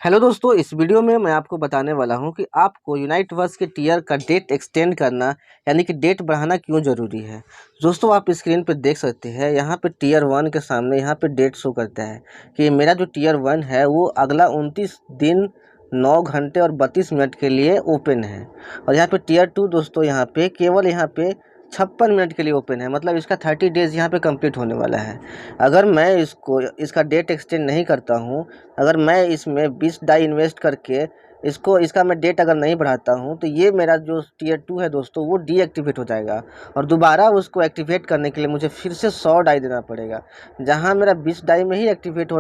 Hello दोस्तों, इस video में मैं आपको बताने वाला हूं कि आपको यूनाइट वर्स के टीयर का डेट एक्सटेंड करना यानी कि डेट बढ़ाना क्यों ज़रूरी है। दोस्तों, आप स्क्रीन पर देख सकते हैं, यहाँ पे टीयर 1 के सामने यहाँ पे डेट शो करता है कि मेरा जो टीयर 1 है वो अगला 29 दिन 9 घंटे और 32 मिनट के लिए ओपन है। और यहाँ पे टीयर 2 दोस्तों यहाँ पे केवल यहाँ पे 56 मिनट के लिए ओपन है, मतलब इसका 30 डेज़ यहाँ पे कंप्लीट होने वाला है। अगर मैं इसका डेट एक्सटेंड नहीं करता हूँ, अगर मैं इसमें 20 डाई इन्वेस्ट करके इसका मैं डेट अगर नहीं बढ़ाता हूँ, तो ये मेरा जो टीयर 2 है दोस्तों वो डीएक्टिवेट हो जाएगा और दोबारा उसको एक्टिवेट करने के लिए मुझे फिर से 100 डाई देना पड़ेगा। जहाँ मेरा 20 डाई में ही रीएक्टिवेट हो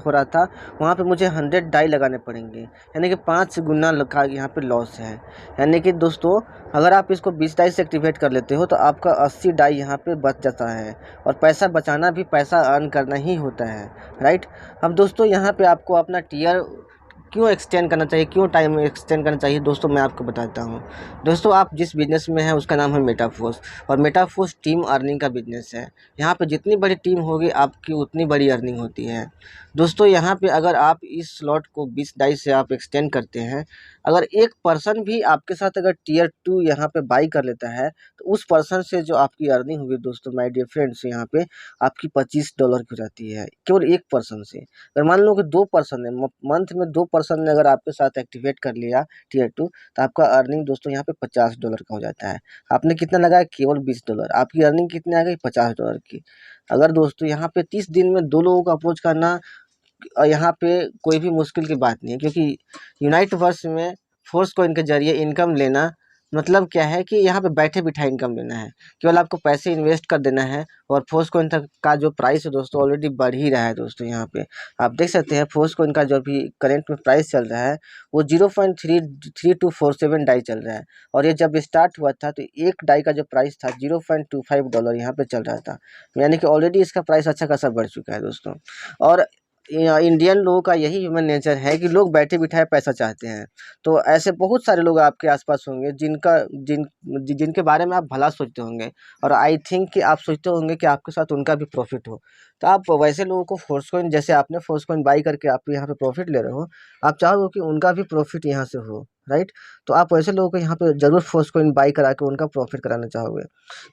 रहा था, वहाँ पे मुझे 100 डाई लगाने पड़ेंगे, यानी कि 5 गुना का यहाँ पे लॉस है। यानी कि दोस्तों, अगर आप इसको 20 डाई से एक्टिवेट कर लेते हो तो आपका 80 डाई यहाँ पे बच जाता है। और पैसा बचाना भी पैसा अर्न करना ही होता है, राइट। अब दोस्तों, यहाँ पे आपको अपना टीयर क्यों एक्सटेंड करना चाहिए, क्यों टाइम एक्सटेंड करना चाहिए, दोस्तों मैं आपको बताता हूँ। दोस्तों, आप जिस बिज़नेस में हैं उसका नाम है मेटाफोर्स, और मेटाफोर्स टीम अर्निंग का बिज़नेस है। यहाँ पे जितनी बड़ी टीम होगी आपकी उतनी बड़ी अर्निंग होती है। दोस्तों, यहाँ पे अगर आप इस स्लॉट को 20 डाई से आप एक्सटेंड करते हैं, अगर एक पर्सन भी आपके साथ अगर टीयर 2 यहाँ पे बाई कर लेता है, तो उस पर्सन से जो आपकी अर्निंग होगी दोस्तों, माय डियर फ्रेंड्स, यहाँ पे आपकी $25 की हो जाती है, केवल एक पर्सन से। अगर मान लो कि 2 पर्सन है, मंथ में 2 पर्सन ने अगर आपके साथ एक्टिवेट कर लिया टीयर 2, तो आपका अर्निंग दोस्तों यहाँ पे $50 का हो जाता है। आपने कितना लगाया? केवल $20। आपकी अर्निंग कितनी आ गई? $50 की। अगर दोस्तों यहाँ पे 30 दिन में 2 लोगों को अप्रोच करना यहाँ पे कोई भी मुश्किल की बात नहीं है, क्योंकि यूनाइट वर्स में फोर्स कॉइन के जरिए इनकम लेना मतलब क्या है कि यहाँ पे बैठे बिठाए इनकम लेना है। केवल आपको पैसे इन्वेस्ट कर देना है। और फोर्स कॉइन तक का जो प्राइस है दोस्तों ऑलरेडी बढ़ ही रहा है। दोस्तों, यहाँ पे आप देख सकते हैं फोर्स कॉइन का जो भी करंट में प्राइस चल रहा है वो 0.3247 डाई चल रहा है। और ये जब स्टार्ट हुआ था तो एक डाई का जो प्राइस था $0.25 यहाँ पे चल रहा था, यानी कि ऑलरेडी इसका प्राइस अच्छा खासा बढ़ चुका है दोस्तों। और इंडियन लोगों का यही ह्यूमन नेचर है कि लोग बैठे बिठाए पैसा चाहते हैं। तो ऐसे बहुत सारे लोग आपके आसपास होंगे जिनके बारे में आप भला सोचते होंगे, और आई थिंक कि आप सोचते होंगे कि आपके साथ उनका भी प्रॉफिट हो। तो आप वैसे लोगों को फोर्स कॉइन, जैसे आपने फोर्स कॉइन बाई करके आप यहाँ पे प्रॉफिट ले रहे हो, आप चाहोगे कि उनका भी प्रॉफिट यहाँ से हो, राइट। तो आप वैसे लोगों को यहाँ पे जरूर फोर्स कॉइन बाई करा के उनका प्रॉफिट कराना चाहोगे।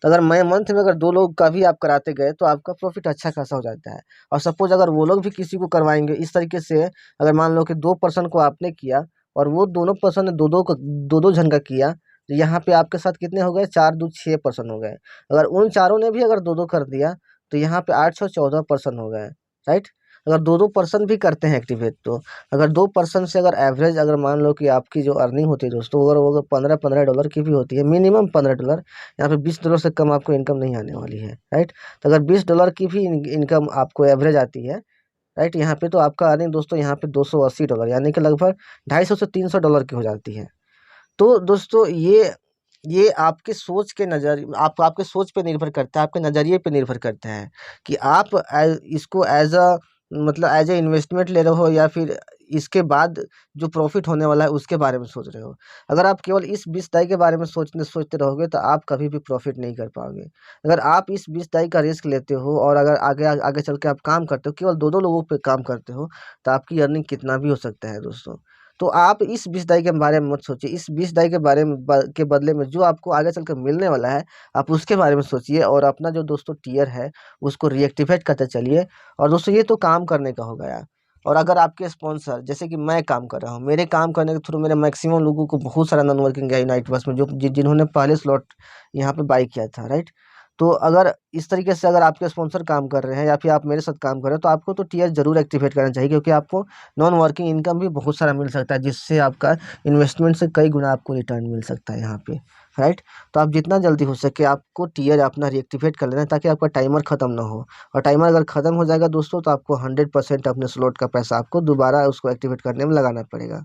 तो अगर मैं मंथ में अगर 2 लोग का भी आप कराते गए तो आपका प्रॉफिट अच्छा खासा हो जाता है। और सपोज अगर वो लोग भी किसी को करवाएंगे इस तरीके से, अगर मान लो कि 2 पर्सन को आपने किया और वो दोनों पर्सन ने दो दो जन का किया, तो यहाँ पे आपके साथ कितने हो गए? 4 दू 6 पर्सन हो गए। अगर उन चारों ने भी अगर दो दो कर दिया तो यहाँ पे 8 से 14 पर्सन हो गए, राइट। अगर दो दो पर्सन भी करते हैं एक्टिवेट, तो अगर 2 पर्सन से अगर एवरेज अगर मान लो कि आपकी जो अर्निंग होती है दोस्तों, अगर वो अगर $15 की भी होती है, मिनिमम $15, यहाँ पे $20 से कम आपको इनकम नहीं आने वाली है, राइट। तो अगर $20 की भी इनकम आपको एवरेज आती है, राइट, यहाँ पे तो आपका अर्निंग दोस्तों यहाँ पे $280, यानी कि लगभग 250 से $300 की हो जाती है। तो दोस्तों, ये आपके सोच के आपके सोच पे निर्भर करता है, आपके नज़रिए पे निर्भर करता है कि आप इसको एज अ मतलब एज ए इन्वेस्टमेंट ले रहे हो, या फिर इसके बाद जो प्रॉफिट होने वाला है उसके बारे में सोच रहे हो। अगर आप केवल इस 20 दाई के बारे में सोचते रहोगे तो आप कभी भी प्रॉफिट नहीं कर पाओगे। अगर आप इस 20 दाई का रिस्क लेते हो और अगर आगे आगे चल के आप काम करते हो, केवल दो दो लोगों पे काम करते हो, तो आपकी अर्निंग कितना भी हो सकता है दोस्तों। तो आप इस 20 दाई के बारे में मत सोचिए। इस 20 दाई के बारे में के बदले में जो आपको आगे चलकर मिलने वाला है, आप उसके बारे में सोचिए और अपना जो दोस्तों टियर है उसको रीएक्टिवेट करते चलिए। और दोस्तों, ये तो काम करने का हो गया। और अगर आपके स्पॉन्सर, जैसे कि मैं काम कर रहा हूँ, मेरे काम करने के थ्रू मेरे मैक्सिमम लोगों को बहुत सारा नॉन वर्किंग है यूनाइट बस में, जिन्होंने पहले स्लॉट यहाँ पे बाई किया था, राइट। तो अगर इस तरीके से अगर आपके स्पॉन्सर काम कर रहे हैं या फिर आप मेरे साथ काम कर रहे हो, तो आपको तो टीयर जरूर एक्टिवेट करना चाहिए, क्योंकि आपको नॉन वर्किंग इनकम भी बहुत सारा मिल सकता है, जिससे आपका इन्वेस्टमेंट से कई गुना आपको रिटर्न मिल सकता है यहाँ पे, राइट। तो आप जितना जल्दी हो सके आपको टीयर अपना रीएक्टिवेट कर लेना है, ताकि आपका टाइमर ख़त्म ना हो। और टाइमर अगर ख़त्म हो जाएगा दोस्तों, तो आपको 100% अपने स्लॉट का पैसा आपको दोबारा उसको एक्टिवेट करने में लगाना पड़ेगा।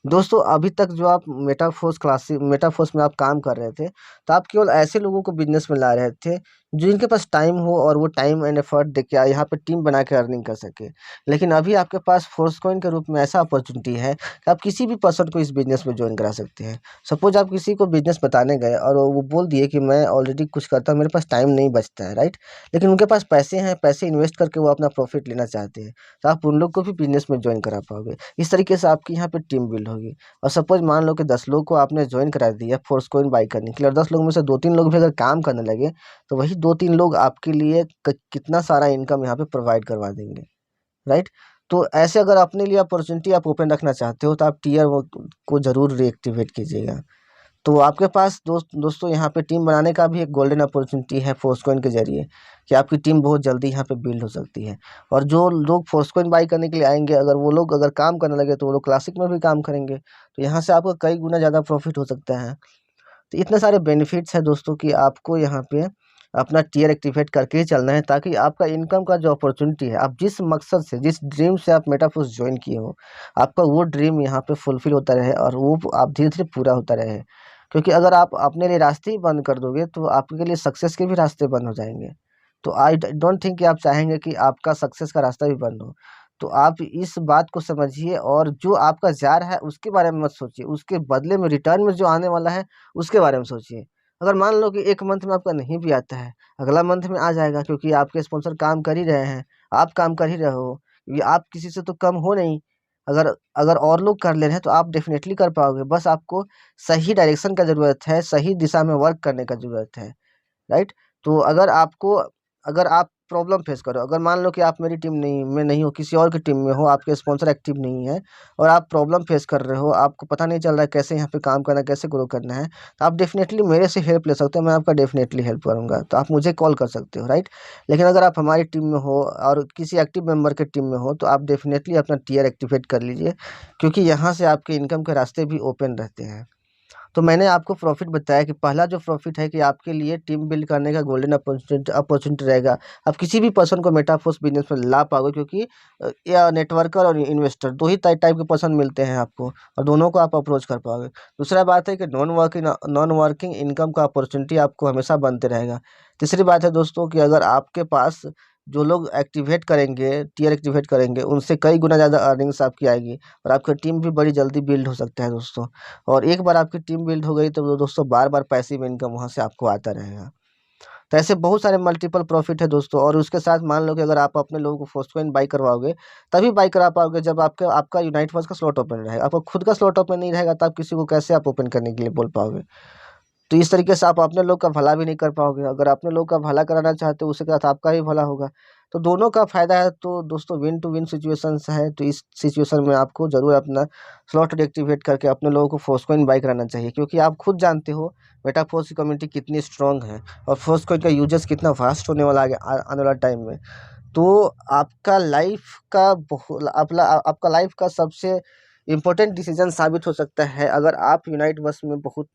दोस्तों, अभी तक जो आप मेटाफोर्स में आप काम कर रहे थे, तो आप केवल ऐसे लोगों को बिजनेस में ला रहे थे जिनके पास टाइम हो और वो टाइम एंड एफर्ट देके यहाँ पे टीम बना के अर्निंग कर सके। लेकिन अभी आपके पास फोर्सकॉइन के रूप में ऐसा अपॉर्चुनिटी है कि आप किसी भी पर्सन को इस बिजनेस में ज्वाइन करा सकते हैं। सपोज आप किसी को बिजनेस बताने गए और वो बोल दिए कि मैं ऑलरेडी कुछ करता हूँ, मेरे पास टाइम नहीं बचता है, राइट। लेकिन उनके पास पैसे हैं, पैसे इन्वेस्ट करके वो अपना प्रॉफिट लेना चाहते हैं, तो आप उन लोग को भी बिजनेस में ज्वाइन करा पाओगे। इस तरीके से आपकी यहाँ पे टीम बिल्ड होगी। और सपोज मान लो कि 10 लोग को आपने ज्वाइन करा दिया फोर्सकॉइन बाई करने के लिए, और 10 लोग में से 2-3 लोग भी अगर काम करने लगे, तो वही 2-3 लोग आपके लिए कितना सारा इनकम यहाँ पे प्रोवाइड करवा देंगे, राइट। तो ऐसे अगर अपने लिए अपॉर्चुनिटी आप ओपन रखना चाहते हो, तो आप टीयर को ज़रूर रीएक्टिवेट कीजिएगा। तो आपके पास दोस्तों यहाँ पे टीम बनाने का भी एक गोल्डन अपॉर्चुनिटी है फोर्सकॉइन के जरिए, कि आपकी टीम बहुत जल्दी यहाँ पे बिल्ड हो सकती है। और जो लोग फोर्सकॉइन बाई करने के लिए आएंगे, अगर वो लोग अगर काम करने लगे, तो वो लोग क्लासिक में भी काम करेंगे, तो यहाँ से आपको कई गुना ज़्यादा प्रॉफिट हो सकता है। तो इतने सारे बेनिफिट्स हैं दोस्तों कि आपको यहाँ पे अपना टियर एक्टिवेट करके ही चलना है, ताकि आपका इनकम का जो अपॉर्चुनिटी है, आप जिस मकसद से, जिस ड्रीम से आप मेटाफोर्स ज्वाइन किए हो, आपका वो ड्रीम यहाँ पे फुलफिल होता रहे और वो आप धीरे धीरे पूरा होता रहे। क्योंकि अगर आप अपने लिए रास्ते ही बंद कर दोगे, तो आपके लिए सक्सेस के भी रास्ते बंद हो जाएंगे। तो आई डोंट थिंक कि आप चाहेंगे कि आपका सक्सेस का रास्ता भी बंद हो। तो आप इस बात को समझिए, और जो आपका जा रहा है उसके बारे में मत सोचिए, उसके बदले में रिटर्न में जो आने वाला है उसके बारे में सोचिए। अगर मान लो कि एक मंथ में आपका नहीं भी आता है, अगला मंथ में आ जाएगा, क्योंकि आपके स्पॉन्सर काम कर ही रहे हैं, आप काम कर ही रहे हो, ये आप किसी से तो कम हो नहीं। अगर अगर और लोग कर ले रहे हैं, तो आप डेफिनेटली कर पाओगे। बस आपको सही डायरेक्शन का ज़रूरत है, सही दिशा में वर्क करने का ज़रूरत है, राइट। तो अगर आप प्रॉब्लम फेस करो, अगर मान लो कि आप मेरी टीम नहीं में नहीं हो, किसी और की टीम में हो, आपके स्पॉन्सर एक्टिव नहीं है, और आप प्रॉब्लम फेस कर रहे हो, आपको पता नहीं चल रहा है कैसे यहाँ पे काम करना है, कैसे ग्रो करना है, तो आप डेफिनेटली मेरे से हेल्प ले सकते हो, मैं आपका डेफिनेटली हेल्प करूँगा। तो आप मुझे कॉल कर सकते हो, राइट। लेकिन अगर आप हमारी टीम में हो और किसी एक्टिव मेंबर के टीम में हो, तो आप डेफिनेटली अपना टियर एक्टिवेट कर लीजिए, क्योंकि यहाँ से आपके इनकम के रास्ते भी ओपन रहते हैं। तो मैंने आपको प्रॉफ़िट बताया कि पहला जो प्रॉफ़िट है कि आपके लिए टीम बिल्ड करने का गोल्डन अपॉर्चुनिटी रहेगा। आप किसी भी पर्सन को मेटाफोर्स बिज़नेस में ला पाओगे, क्योंकि या नेटवर्कर और इन्वेस्टर 2 ही टाइप के पर्सन मिलते हैं आपको, और दोनों को आप अप्रोच कर पाओगे। दूसरा बात है कि नॉन वर्किंग इनकम का अपॉर्चुनिटी आपको हमेशा बनते रहेगा। तीसरी बात है दोस्तों कि अगर आपके पास जो लोग एक्टिवेट करेंगे, टियर एक्टिवेट करेंगे, उनसे कई गुना ज़्यादा अर्निंग्स आपकी आएगी, और आपका टीम भी बड़ी जल्दी बिल्ड हो सकता है दोस्तों। और एक बार आपकी टीम बिल्ड हो गई, तो वो दोस्तों बार-बार पैसिव इनकम वहाँ से आपको आता रहेगा। तो ऐसे बहुत सारे मल्टीपल प्रॉफ़िट है दोस्तों, और उसके साथ मान लो कि अगर आप अपने लोगों को फोर्सकॉइन बाई करवाओगे, तभी बाई करा पाओगे जब आपका यूनाइट वर्स का स्लॉट ओपन रहेगा। आपका खुद का स्लॉट ओपन नहीं रहेगा, तो आप किसी को कैसे आप ओपन करने के लिए बोल पाओगे? तो इस तरीके से आप अपने लोग का भला भी नहीं कर पाओगे। अगर अपने लोग का भला कराना चाहते हो, उसके साथ आपका भी भला होगा। तो दोनों का फ़ायदा है, तो दोस्तों विन टू विन सिचुएशंस है। तो इस सिचुएशन में आपको ज़रूर अपना स्लॉट डीएक्टिवेट करके अपने लोगों को फोर्सकॉइन बाय कराना चाहिए, क्योंकि आप खुद जानते हो मेटाफोर्स की कम्युनिटी कितनी स्ट्रॉन्ग है, और फोर्सकॉइन का यूज़र्स कितना वास्ट होने वाला है आगे आने वाला टाइम में। तो आपका लाइफ़ का आपका लाइफ़ का सबसे इम्पोर्टेंट डिसीजन साबित हो सकता है, अगर आप यूनाइट बस में बहुत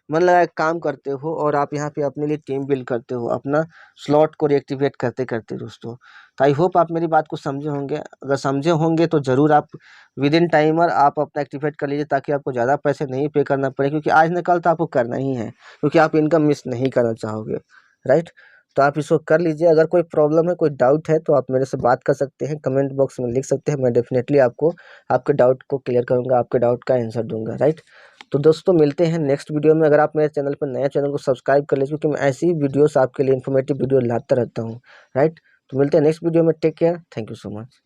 मन लगा के काम करते हो, और आप यहाँ पे अपने लिए टीम बिल्ड करते हो, अपना स्लॉट को रीएक्टिवेट करते-करते दोस्तों। तो आई होप आप मेरी बात को समझे होंगे। अगर समझे होंगे, तो ज़रूर आप विद इन टाइमर आप अपना एक्टिवेट कर लीजिए, ताकि आपको ज़्यादा पैसे नहीं पे करना पड़े, क्योंकि आज न कल तो आपको करना ही है, क्योंकि आप इनकम मिस नहीं करना चाहोगे, राइट। तो आप इसको कर लीजिए। अगर कोई प्रॉब्लम है, कोई डाउट है, तो आप मेरे से बात कर सकते हैं, कमेंट बॉक्स में लिख सकते हैं। मैं डेफिनेटली आपको आपके डाउट को क्लियर करूँगा, आपके डाउट का आंसर दूँगा, राइट। तो दोस्तों मिलते हैं नेक्स्ट वीडियो में। अगर आप मेरे चैनल पर नए, चैनल को सब्सक्राइब कर लीजिए, क्योंकि मैं ऐसी ही वीडियोस आपके लिए इन्फॉर्मेटिव वीडियो लाता रहता हूँ, राइट। तो मिलते हैं नेक्स्ट वीडियो में। Take care, thank you so much.